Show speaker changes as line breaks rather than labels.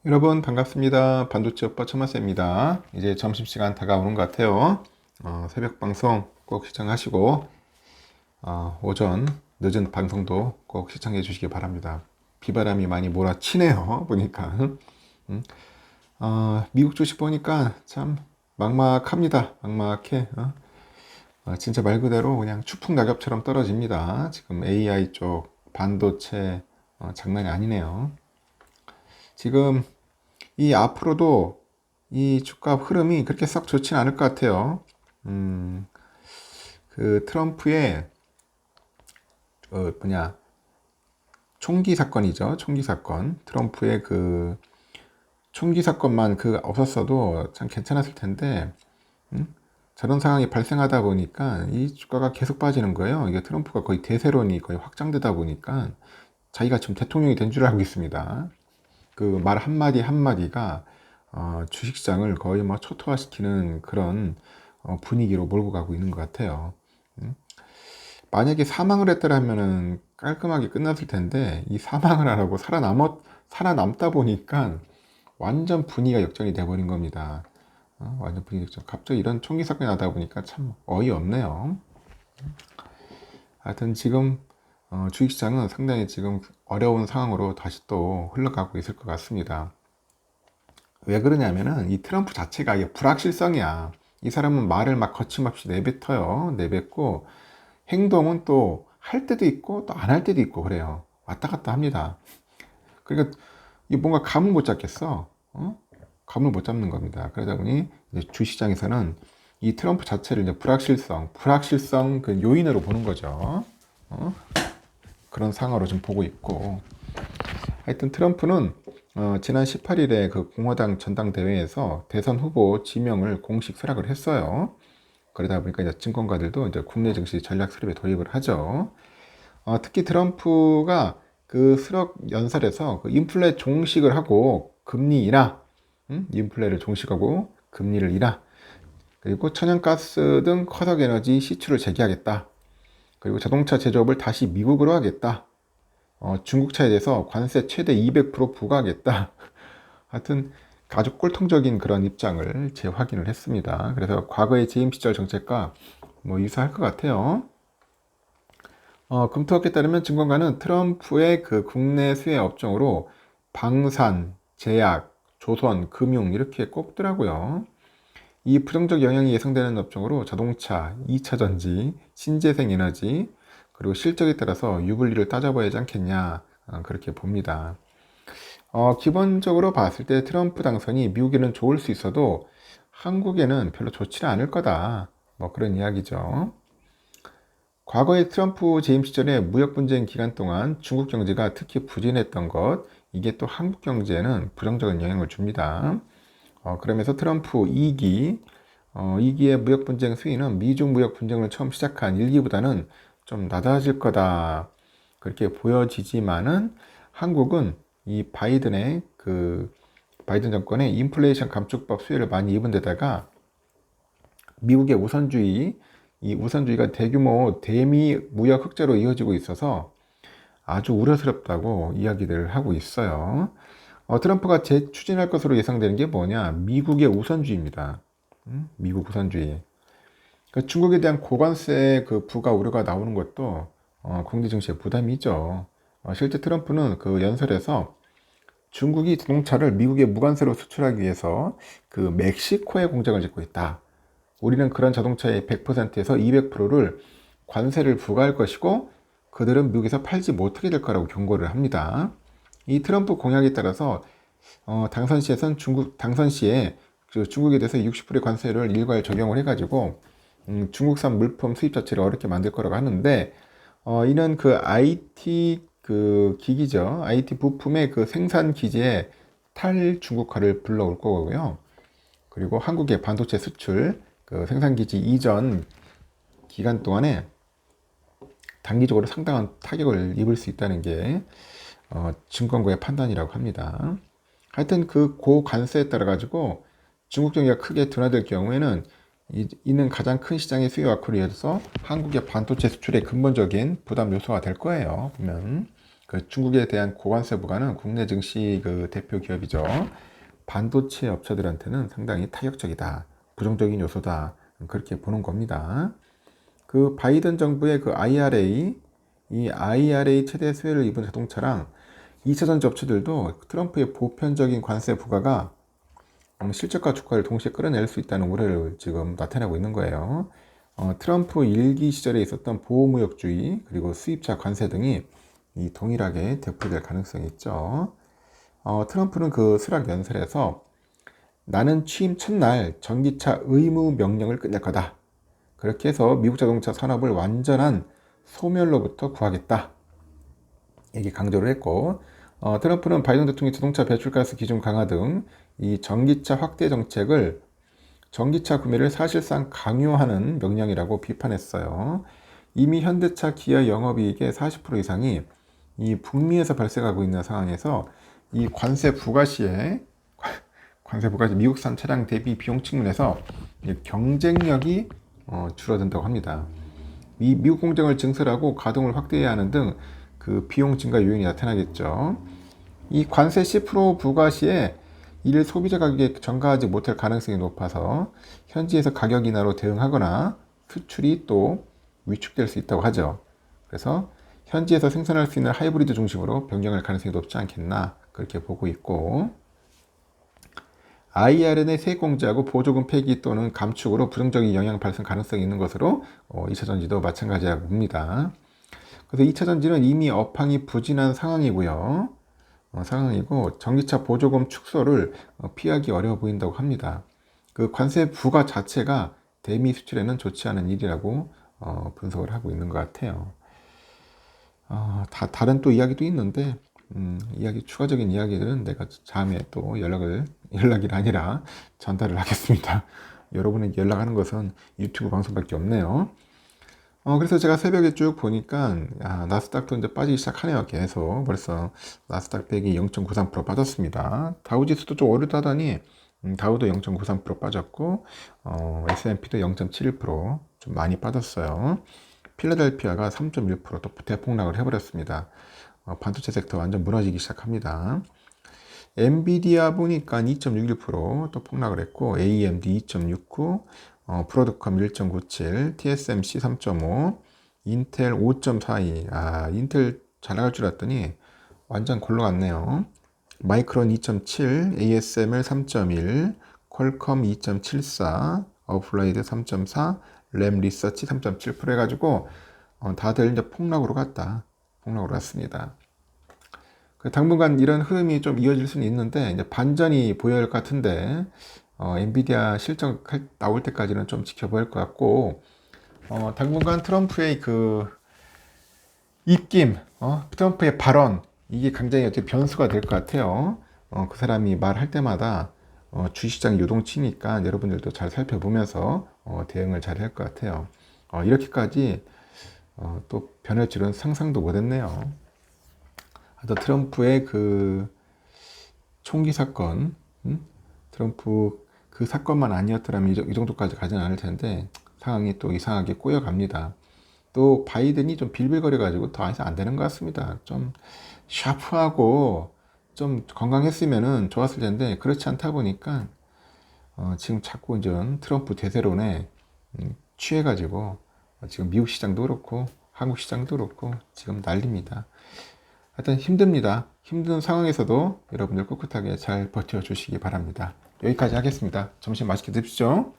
여러분 반갑습니다. 반도체 오빠 천마세입니다. 이제 점심시간 다가오는 것 같아요. 새벽 방송 꼭 시청하시고 오전 늦은 방송도 꼭 시청해 주시기 바랍니다. 비바람이 많이 몰아치네요. 보니까 미국 주식 보니까 참 막막합니다. 막막해. 진짜 말 그대로 그냥 추풍 낙엽처럼 떨어집니다. 지금 AI 쪽 반도체 장난이 아니네요. 지금 이 앞으로도 이 주가 흐름이 그렇게 썩 좋진 않을 것 같아요. 그 트럼프의 뭐냐 총기 사건이죠. 총기 사건. 트럼프의 그 총기 사건만 그 없었어도 참 괜찮았을 텐데 저런 상황이 발생하다 보니까 이 주가가 계속 빠지는 거예요. 이게 트럼프가 거의 대세론이 거의 확장되다 보니까 자기가 지금 대통령이 된 줄 알고 있습니다. 그 말 한마디 한마디가 주식시장을 거의 뭐 초토화시키는 그런 분위기로 몰고 가고 있는 것 같아요. 만약에 사망을 했더라면은 깔끔하게 끝났을 텐데 이 사망을 안 하고 살아남다 보니까 완전 분위기가 역전이 돼버린 겁니다. 완전 분위기 역전. 갑자기 이런 총기 사건이 나다 보니까 참 어이없네요. 하여튼 지금 주식시장은 상당히 지금 어려운 상황으로 다시 또 흘러가고 있을 것 같습니다. 왜 그러냐면은 이 트럼프 자체가 이게 불확실성이야. 이 사람은 말을 막 거침없이 내뱉어요. 내뱉고 행동은 또 할 때도 있고 또 안 할 때도 있고 그래요. 왔다 갔다 합니다. 그러니까 이 뭔가 감을 못 잡겠어. 감을 못 잡는 겁니다. 그러다 보니 이제 주시장에서는 이 트럼프 자체를 이제 불확실성 그 요인으로 보는 거죠. 그런 상황으로 좀 보고 있고. 하여튼 트럼프는 지난 18일에 그 공화당 전당대회에서 대선 후보 지명을 공식 수락을 했어요. 그러다 보니까 이제 증권가들도 이제 국내 증시 전략 수립에 돌입을 하죠. 특히 트럼프가 그 수락 연설에서 그 인플레 종식을 하고 금리 인하, 인플레를 종식하고 금리를 인하, 그리고 천연가스 등 화석에너지 시추를 재개하겠다. 그리고 자동차 제조업을 다시 미국으로 하겠다. 중국차에 대해서 관세 최대 200% 부과하겠다. 하여튼 아주 꼴통적인 그런 입장을 재확인을 했습니다. 그래서 과거의 재임 시절 정책과 뭐 유사할 것 같아요. 검토학에 따르면 증권가는 트럼프의 그 국내 수혜 업종으로 방산, 제약, 조선, 금융 이렇게 꼽더라고요. 이 부정적 영향이 예상되는 업종으로 자동차, 2차 전지, 신재생 에너지, 그리고 실적에 따라서 유불리를 따져봐야 하지 않겠냐, 그렇게 봅니다. 기본적으로 봤을 때 트럼프 당선이 미국에는 좋을 수 있어도 한국에는 별로 좋지는 않을 거다. 뭐 그런 이야기죠. 과거의 트럼프 재임 시절에 무역 분쟁 기간 동안 중국 경제가 특히 부진했던 것, 이게 또 한국 경제에는 부정적인 영향을 줍니다. 그러면서 트럼프 2기, 2기의 무역 분쟁 수위는 미중 무역 분쟁을 처음 시작한 1기보다는 좀 낮아질 거다. 그렇게 보여지지만은 한국은 이 바이든 정권의 인플레이션 감축법 수혜를 많이 입은 데다가 미국의 이 우선주의가 대규모 대미 무역 흑자로 이어지고 있어서 아주 우려스럽다고 이야기들을 하고 있어요. 트럼프가 재추진할 것으로 예상되는 게 뭐냐? 미국의 우선주의입니다. 미국 우선주의. 그러니까 중국에 대한 고관세 그 부과 우려가 나오는 것도 국내 증시에 부담이죠. 실제 트럼프는 그 연설에서 중국이 자동차를 미국에 무관세로 수출하기 위해서 그 멕시코에 공장을 짓고 있다. 우리는 그런 자동차의 100%에서 200%를 관세를 부과할 것이고 그들은 미국에서 팔지 못하게 될 거라고 경고를 합니다. 이 트럼프 공약에 따라서 당선 시에선 당선 시에 그 중국에 대해서 60%의 관세를 일괄 적용을 해가지고 중국산 물품 수입 자체를 어렵게 만들 거라고 하는데 이는 그 IT 그 기기죠. IT 부품의 그 생산 기지에 탈중국화를 불러올 거고요. 그리고 한국의 반도체 수출 그 생산 기지 이전 기간 동안에 단기적으로 상당한 타격을 입을 수 있다는 게 증권가의 판단이라고 합니다. 하여튼 그 고관세에 따라 가지고 중국 경기가 크게 둔화될 경우에는 이는 가장 큰 시장의 수요 악화로 이어져서 한국의 반도체 수출의 근본적인 부담 요소가 될 거예요. 보면 그 중국에 대한 고관세 부과는 국내 증시 그 대표 기업이죠. 반도체 업체들한테는 상당히 타격적이다. 부정적인 요소다. 그렇게 보는 겁니다. 그 바이든 정부의 그 IRA, 이 IRA 최대 수혜를 입은 자동차랑 2차전지 업체들도 트럼프의 보편적인 관세 부과가 실적과 주가를 동시에 끌어낼 수 있다는 우려를 지금 나타내고 있는 거예요. 트럼프 일기 시절에 있었던 보호무역주의 그리고 수입차 관세 등이 동일하게 되풀이될 가능성이 있죠. 트럼프는 그 수락 연설에서 나는 취임 첫날 전기차 의무 명령을 끝낼 거다. 그렇게 해서 미국 자동차 산업을 완전한 소멸로부터 구하겠다. 이게 강조를 했고, 트럼프는 바이든 대통령의 자동차 배출가스 기준 강화 등 이 전기차 확대 정책을 전기차 구매를 사실상 강요하는 명령이라고 비판했어요. 이미 현대차, 기아 영업이익의 40% 이상이 이 북미에서 발생하고 있는 상황에서 이 관세 부과 시에 미국산 차량 대비 비용 측면에서 경쟁력이 줄어든다고 합니다. 미국 공장을 증설하고 가동을 확대해야 하는 등 그 비용 증가 요인이 나타나겠죠. 이 관세 10% 부과 시에 이를 소비자 가격에 전가하지 못할 가능성이 높아서 현지에서 가격 인하로 대응하거나 수출이 또 위축될 수 있다고 하죠. 그래서 현지에서 생산할 수 있는 하이브리드 중심으로 변경할 가능성이 높지 않겠나 그렇게 보고 있고, IRN의 세액 공제하고 보조금 폐기 또는 감축으로 부정적인 영향 발생 가능성이 있는 것으로 2차전지도 마찬가지라고 봅니다. 그래서 2차전지는 이미 업황이 부진한 상황이고요. 상황이고 전기차 보조금 축소를 피하기 어려워 보인다고 합니다. 그 관세 부과 자체가 대미 수출에는 좋지 않은 일이라고 분석을 하고 있는 것 같아요. 다른 또 이야기도 있는데 추가적인 이야기들은 내가 다음에 또 연락이 아니라 전달을 하겠습니다. 여러분에게 연락하는 것은 유튜브 방송밖에 없네요. 그래서 제가 새벽에 쭉 보니까 나스닥도 이제 빠지기 시작하네요. 계속 벌써 나스닥 100이 0.93% 빠졌습니다. 다우지수도 좀 오르다더니 다우도 0.93% 빠졌고 S&P도 0.71%좀 많이 빠졌어요. 필라델피아가 3.1%또 대폭락을 해버렸습니다. 반도체 섹터 완전 무너지기 시작합니다. 엔비디아 보니까 2.61%또 폭락을 했고, AMD 2.69, 브로드컴 1.97, TSMC 3.5, 인텔 5.42. 인텔 잘 나갈 줄 알았더니 완전 골러갔네요. 마이크론 2.7, ASML 3.1, 퀄컴 2.74, 어플라이드 3.4, 램 리서치 3.7% 해가지고 다들 이제 폭락으로 갔습니다. 당분간 이런 흐름이 좀 이어질 수는 있는데 이제 반전이 보여야 할 것 같은데 엔비디아 실적 나올 때까지는 좀 지켜봐야 할 것 같고, 당분간 트럼프의 그 입김, 트럼프의 발언 이게 굉장히 어떻게 변수가 될 것 같아요. 그 사람이 말할 때마다 주시장 요동치니까 여러분들도 잘 살펴보면서 대응을 잘 할 것 같아요. 이렇게까지 또 변할 줄은 상상도 못했네요. 또 트럼프의 그 총기 사건, 트럼프 그 사건만 아니었더라면 이 정도까지 가지는 않을 텐데 상황이 또 이상하게 꼬여갑니다. 또 바이든이 좀 빌빌거려가지고 더 이상 안 되는 것 같습니다. 좀 샤프하고 좀 건강했으면은 좋았을 텐데 그렇지 않다 보니까 지금 자꾸 이제 트럼프 대세론에 취해가지고 지금 미국 시장도 그렇고 한국 시장도 그렇고 지금 난립니다. 하여튼 힘듭니다. 힘든 상황에서도 여러분들 꿋꿋하게 잘 버텨주시기 바랍니다. 여기까지 하겠습니다. 점심 맛있게 드십시오.